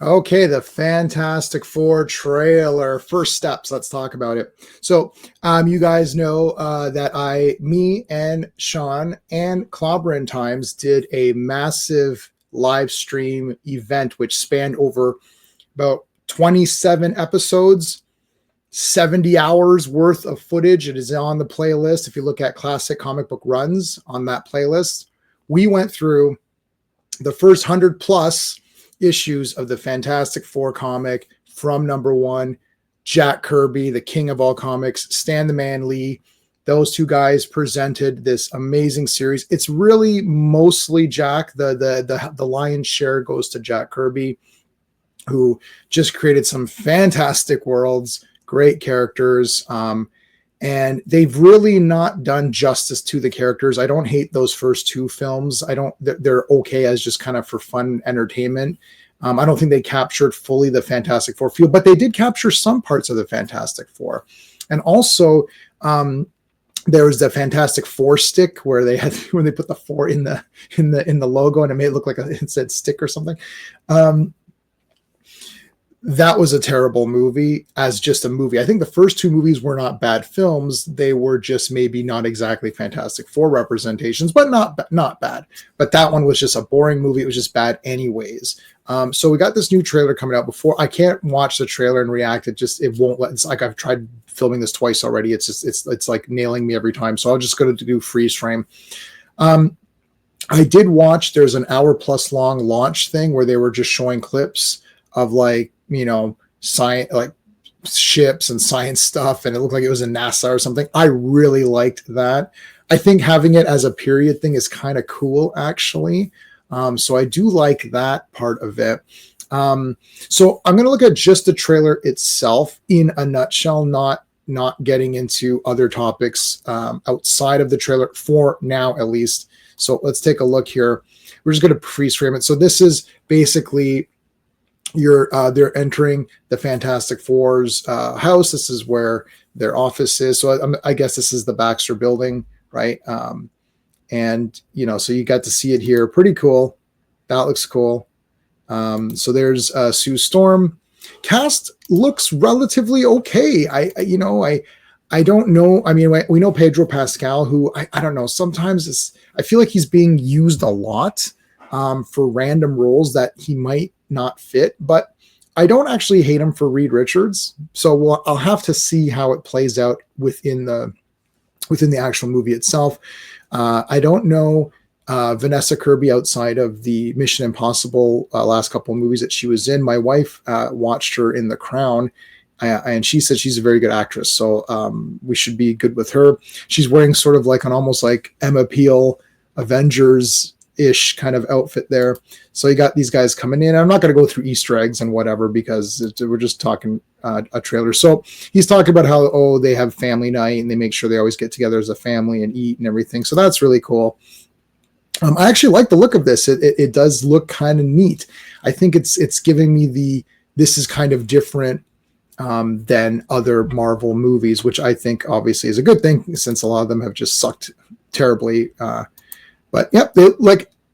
Okay, the Fantastic Four trailer. First steps. Let's talk about it. So, you guys know that me and Sean and Clobberin Times did a massive live stream event which spanned over about 27 episodes, 70 hours worth of footage. It is on the playlist. If you look at classic comic book runs on that playlist, we went through the first 100 plus issues of the Fantastic Four comic from number one. Jack Kirby, the king of all comics, Stan the Man Lee. Those two guys presented this amazing series. It's really mostly Jack. The lion's share goes to Jack Kirby, who just created some fantastic worlds, great characters. And they've really not done justice to the characters. I don't hate those first two films. They're okay as just kind of for fun entertainment. I don't think they captured fully the Fantastic Four feel, but they did capture some parts of the Fantastic Four. And also, there was the Fantastic Four stick where they had when they put the four in the logo and it made it look like it said stick or something. That was a terrible movie as just a movie. I think the first two movies were not bad films. They were just maybe not exactly Fantastic Four representations, but not bad. But that one was just a boring movie. It was just bad anyways. So we got this new trailer coming out. Before I can't watch the trailer and react. It won't let. It's like I've tried filming this twice already. It's like nailing me every time. So I'll just go to do freeze frame. I did watch. There's an hour plus long launch thing where they were just showing clips of science, like ships and science stuff, and it looked like it was in NASA or something. I really liked that. I think having it as a period thing is kind of cool, actually. So I do like that part of it. So I'm going to look at just the trailer itself in a nutshell, not getting into other topics outside of the trailer for now, at least. So let's take a look here. We're just going to freeze frame it. So this is basically they're entering the Fantastic Four's house. This is where their office is. So I guess this is the Baxter building, right? And so you got to see it here. Pretty cool. That looks cool. So there's Sue Storm. Cast looks relatively okay. I don't know. I mean, we know Pedro Pascal, who I don't know. Sometimes I feel like he's being used a lot for random roles that he might not fit, but I don't actually hate him for Reed Richards. So I'll have to see how it plays out within the actual movie itself. I don't know Vanessa Kirby outside of the Mission Impossible last couple of movies that she was in. My wife watched her in The Crown, and she said she's a very good actress. So we should be good with her. She's wearing sort of like an almost like Emma Peel Avengers-ish kind of outfit there. So you got these guys coming in. I'm not going to go through Easter eggs and whatever because we're just talking a trailer. So he's talking about how, they have family night and they make sure they always get together as a family and eat and everything. So that's really cool. I actually like the look of this. It does look kind of neat. I think it's giving me this is kind of different than other Marvel movies, which I think obviously is a good thing since a lot of them have just sucked terribly. But yep, they,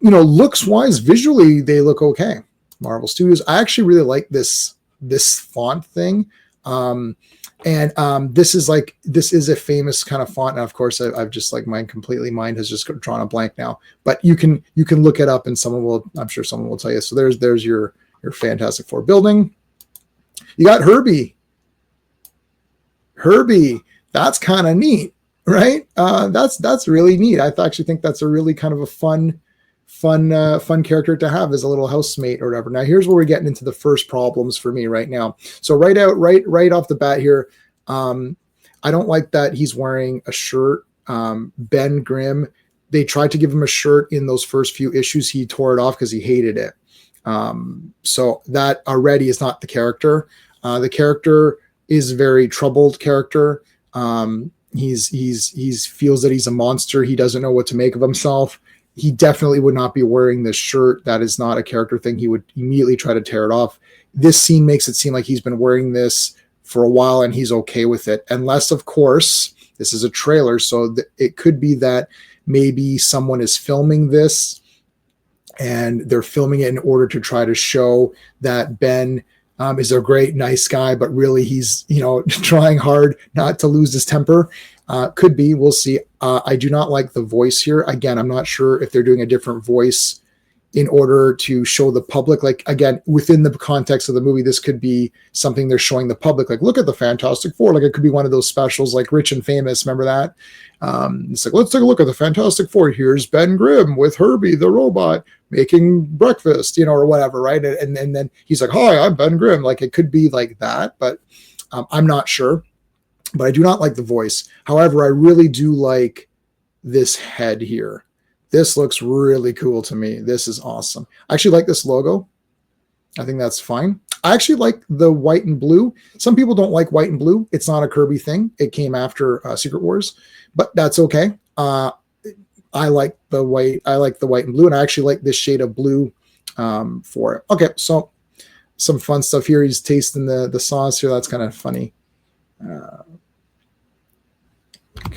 looks wise, visually they look okay. Marvel Studios. I actually really like this font thing. This is a famous kind of font. And of course I've just like mind has just drawn a blank now, but you can look it up and I'm sure someone will tell you. So there's your Fantastic Four building. You got Herbie. That's kind of neat, right? That's really neat. I actually think that's a really kind of a fun character to have as a little housemate or whatever. Now here's where we're getting into the first problems for me right now. So right off the bat here, I don't like that he's wearing a shirt. Ben Grimm, they tried to give him a shirt in those first few issues. He tore it off because he hated it. So that already is not the character. The character is a very troubled character. He's feels that he's a monster. He doesn't know what to make of himself. He definitely would not be wearing this shirt. That is not a character thing. He would immediately try to tear it off. This scene makes it seem like he's been wearing this for a while and he's okay with it. Unless, of course, this is a trailer. So it could be that maybe someone is filming this and they're filming it in order to try to show that Ben is a great, nice guy, but really he's, trying hard not to lose his temper. Could be, we'll see. I do not like the voice here. Again, I'm not sure if they're doing a different voice in order to show the public. Like, again, within the context of the movie, this could be something they're showing the public, like, look at the Fantastic Four. Like, it could be one of those specials like Rich and Famous, remember that? It's like, let's take a look at the Fantastic Four. Here's Ben Grimm with Herbie the robot making breakfast, or whatever, right? And then he's like, hi, I'm Ben Grimm. Like, it could be like that, but I'm not sure. But I do not like the voice. However, I really do like this head here. This looks really cool to me. This is awesome. I actually like this logo. I think that's fine. I actually like the white and blue. Some people don't like white and blue. It's not a Kirby thing. It came after Secret Wars, but that's okay. I like the white. I like the white and blue, and I actually like this shade of blue for it. Okay, so some fun stuff here. He's tasting the sauce here. That's kind of funny. Can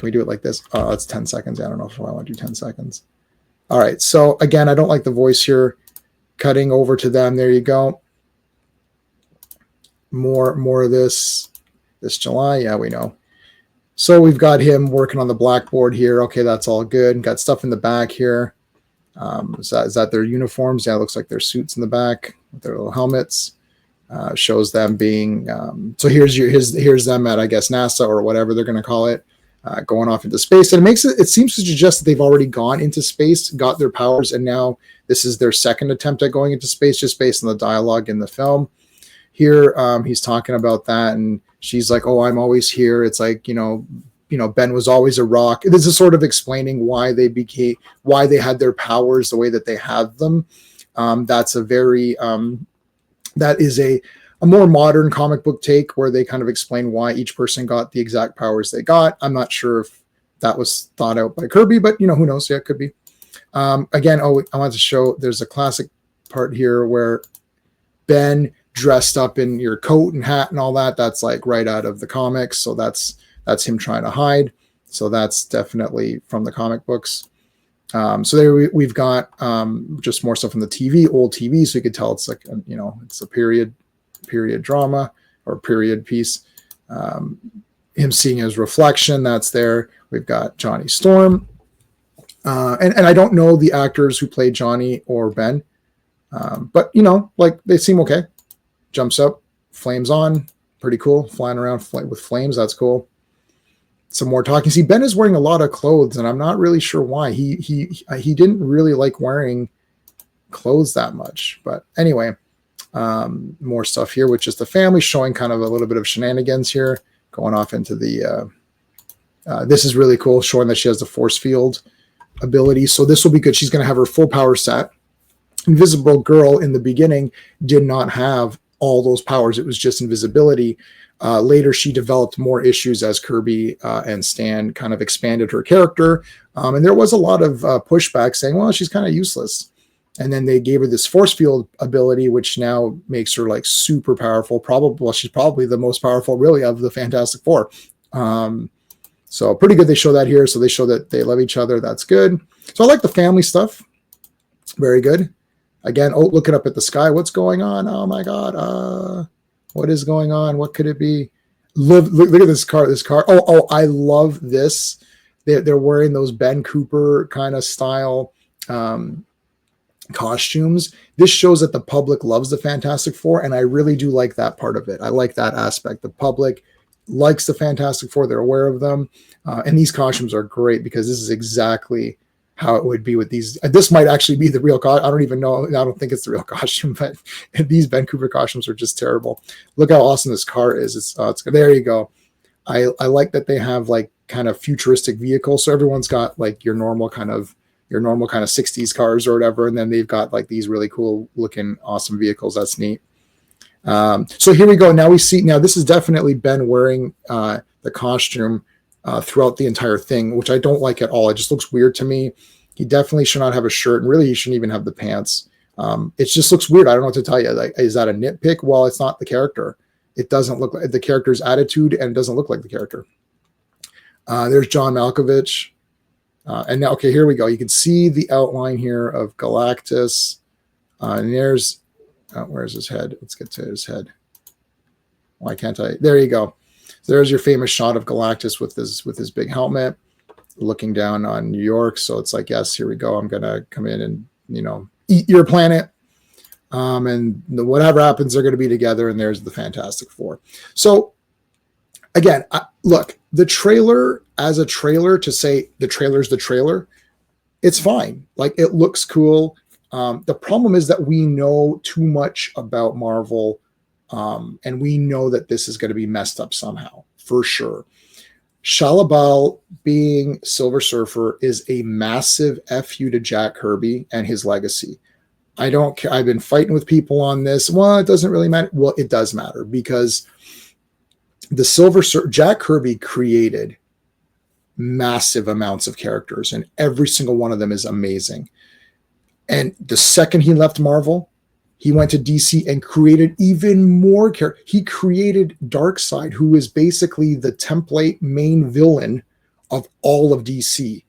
we do it like this? Oh, it's 10 seconds. I don't know if I want to do 10 seconds. All right. So again, I don't like the voice here. Cutting over to them. There you go. More of this July. Yeah, we know. So we've got him working on the blackboard here. Okay, that's all good. Got stuff in the back here. Is that their uniforms? Yeah, it looks like their suits in the back with their little helmets. Shows them being. So here's them at, I guess, NASA or whatever they're going to call it. Going off into space, and it seems to suggest that they've already gone into space, got their powers, and now this is their second attempt at going into space, just based on the dialogue in the film. Here, he's talking about that, and she's like, "Oh, I'm always here." It's like, Ben was always a rock. This is sort of explaining why they had their powers the way that they have them. That's a very that is a more modern comic book take where they kind of explain why each person got the exact powers they got. I'm not sure if that was thought out by Kirby, but who knows? Yeah, it could be. Again, I wanted to show there's a classic part here where Ben dressed up in your coat and hat and all that. That's like right out of the comics. So that's him trying to hide. So that's definitely from the comic books. So there we've got just more stuff from the TV, old TV. So you could tell it's like, it's a period drama or period piece. Him seeing his reflection, that's there. We've got Johnny Storm. And I don't know the actors who played Johnny or Ben. But, they seem okay. Jumps up, flames on. Pretty cool. Flying around with flames. That's cool. Some more talking. See, Ben is wearing a lot of clothes, and I'm not really sure why. He didn't really like wearing clothes that much. But anyway, more stuff here with just the family, showing kind of a little bit of shenanigans here, going off into the this is really cool, showing that she has the force field ability. So this will be good. She's going to have her full power set. Invisible Girl in the beginning did not have all those powers. It was just invisibility. Later, she developed more issues as Kirby and Stan kind of expanded her character. And there was a lot of pushback saying, well, she's kind of useless. And then they gave her this force field ability, which now makes her like super powerful. She's probably the most powerful really of the Fantastic Four. So pretty good. They show that here. So they show that they love each other. That's good. So I like the family stuff. Very good. Again, looking up at the sky. What's going on? Oh my God. What is going on? What could it be? Look at this car. Oh, I love this. They're wearing those Ben Cooper kind of style costumes. This shows that the public loves the Fantastic Four, and I really do like that part of it. I like that aspect. The public likes the Fantastic Four. They're aware of them. And these costumes are great because this is exactly how it would be with these. This might actually be the real costume. I don't even know. I don't think it's the real costume, but these Ben Cooper costumes are just terrible. Look how awesome this car is. It's there you go. I like that they have like kind of futuristic vehicles. So everyone's got like your normal kind of 60s cars or whatever. And then they've got like these really cool looking, awesome vehicles. That's neat. So here we go. Now this is definitely Ben wearing the costume throughout the entire thing, which I don't like at all. It just looks weird to me. He definitely should not have a shirt, and really he shouldn't even have the pants. It just looks weird. I don't know what to tell you. Like, is that a nitpick? Well, it's not the character. It doesn't look like the character's attitude, and it doesn't look like the character. There's John Malkovich. And now, okay, here we go. You can see the outline here of Galactus. And there's, where's his head? Let's get to his head. Why can't I? There you go. So there's your famous shot of Galactus with his big helmet, looking down on New York. So it's like, yes, here we go. I'm gonna come in and eat your planet. And whatever happens, they're going to be together. And there's the Fantastic Four. So again, look, the trailer as a trailer, to say the trailer's the trailer, it's fine. Like, it looks cool. The problem is that we know too much about Marvel, and we know that this is going to be messed up somehow, for sure. Shia LaBeouf being Silver Surfer is a massive FU to Jack Kirby and his legacy. I don't care. I've been fighting with people on this. Well, it doesn't really matter. Well, it does matter, because Jack Kirby created massive amounts of characters, and every single one of them is amazing. And the second he left Marvel, he went to DC and created even more characters. He created Darkseid, who is basically the template main villain of all of DC.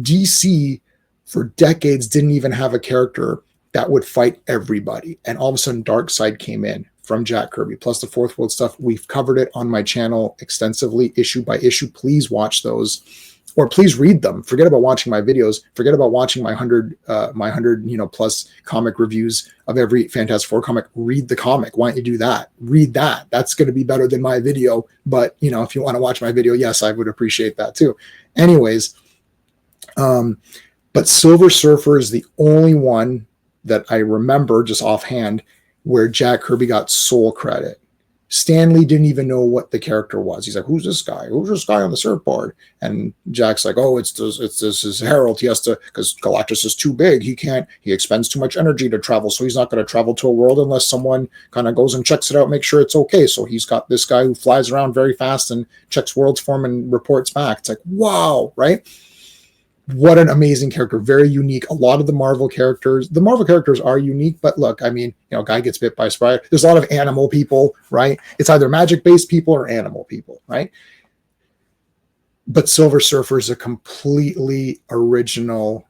DC, for decades, didn't even have a character that would fight everybody. And all of a sudden, Darkseid came in from Jack Kirby, plus the Fourth World stuff. We've covered it on my channel extensively, issue by issue. Please watch those, or please read them. Forget about watching my videos. Forget about watching my 100 plus comic reviews of every Fantastic Four comic. Read the comic. Why don't you do that? Read that. That's going to be better than my video. But if you want to watch my video, yes, I would appreciate that too. Anyways, but Silver Surfer is the only one that I remember just offhand where Jack Kirby got sole credit. Stan Lee didn't even know what the character was. He's like, who's this guy? Who's this guy on the surfboard? And Jack's like, oh, it's this Herald. He has to, because Galactus is too big. He expends too much energy to travel. So he's not going to travel to a world unless someone kind of goes and checks it out, make sure it's okay. So he's got this guy who flies around very fast and checks worlds for him and reports back. It's like, wow, right? What an amazing character. Very unique. A lot of the Marvel characters are unique, but look, guy gets bit by a spider. There's a lot of animal people, right? It's either magic-based people or animal people, right? But Silver Surfer is a completely original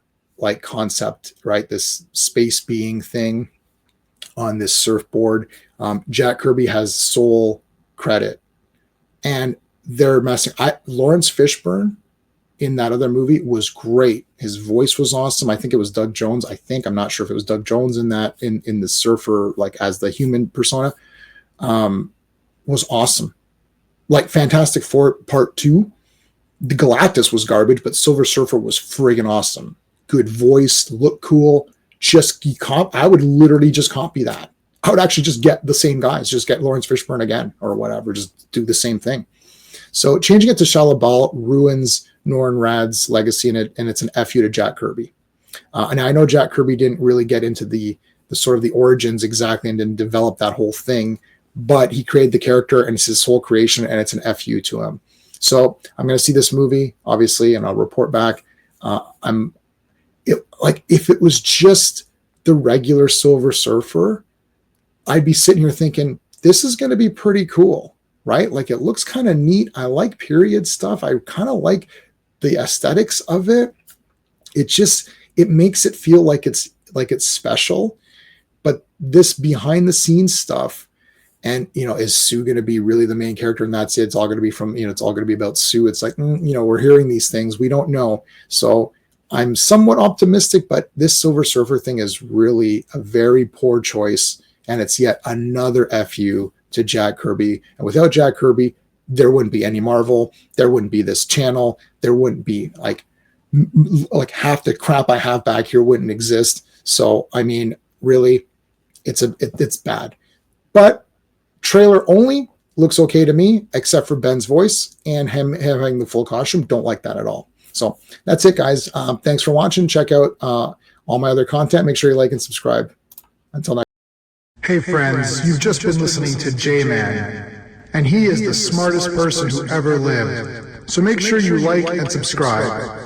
concept, right? This space being thing on this surfboard. Jack Kirby has sole credit, and they're messing. Lawrence Fishburne in that other movie was great. His voice was awesome. I think it was Doug Jones. I'm not sure if it was Doug Jones in the surfer, as the human persona, was awesome. Fantastic Four Part 2, the Galactus was garbage, but Silver Surfer was friggin' awesome. Good voice, look cool. I would literally just copy that. I would actually just get the same guys, just get Lawrence Fishburne again or whatever, just do the same thing. So changing it to Shia LaBeouf ruins Norrin Radd's legacy in it, and it's an FU to Jack Kirby. And I know Jack Kirby didn't really get into the sort of the origins exactly and didn't develop that whole thing, but he created the character and it's his whole creation, and it's an FU to him. So I'm going to see this movie, obviously, and I'll report back. If it was just the regular Silver Surfer, I'd be sitting here thinking, this is going to be pretty cool, right? It looks kind of neat. I like period stuff. I kind of like the aesthetics of it. It makes it feel like it's special. But this behind the scenes stuff, and is Sue going to be really the main character, and that's it? It's all going to be it's all going to be about Sue. It's we're hearing these things, we don't know. So I'm somewhat optimistic, but this Silver Surfer thing is really a very poor choice, and it's yet another FU to Jack Kirby. And without Jack Kirby, there wouldn't be any Marvel. There wouldn't be this channel. There wouldn't be half the crap I have back here wouldn't exist. So really, it's bad. But trailer only looks okay to me, except for Ben's voice and him having the full costume. Don't like that at all. So that's it, guys. Thanks for watching. Check out all my other content. Make sure you like and subscribe. Until next. Hey friends, you've just been listening to J-Man, and he is the smartest person who ever lived. So make sure you like and subscribe.